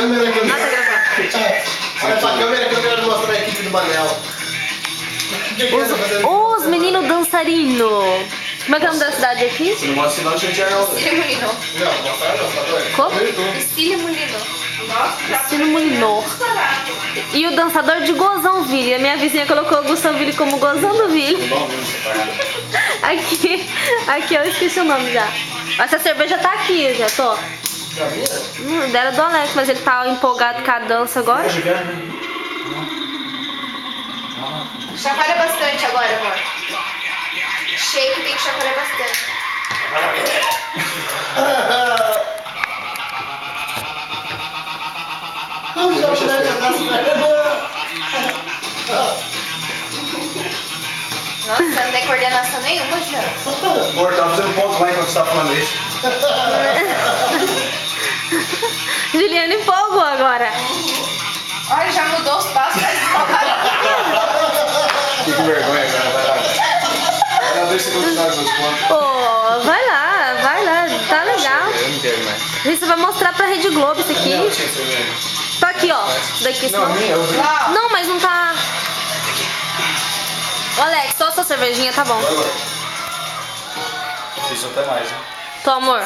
câmera que eu... Ah, tá gravando. Olha pra câmera que eu quero mostrar a equipe do Manel. Os meninos dançarinos. Como é que é o nome da cidade aqui? Se não mostra não, tinha não. Estilo Molino. Não, mostrar não, tá doido? Como? Estilo Molino. Estilo Molinô. E o dançador de Gozãoville. A minha vizinha colocou Gozãoville como Gozandoville. Aqui eu esqueci o nome já. Essa cerveja tá aqui, já tô. Dera do Alex, mas ele tá empolgado com a dança agora. Chacoalha bastante agora, amor. Shake tem que chacoalhar bastante. Nossa, não tem coordenação nenhuma, já. Amor, tava fazendo ponto lá enquanto você tava falando isso. Juliana empolgou agora. Olha, já mudou os passos. Fique com vergonha, cara. Vai lá. Vai lá, deixa eu continuar com os pontos. Pô, vai lá, tá legal. Eu não quero mais. Você vai mostrar pra Rede Globo isso aqui. Não, tinha cerveja. Tá aqui, ó. Isso daqui, Não, a minha, eu vi. Não, mas não tá. Ô, Alex, só a sua cervejinha, tá bom. Isso até mais, né? Tô, amor.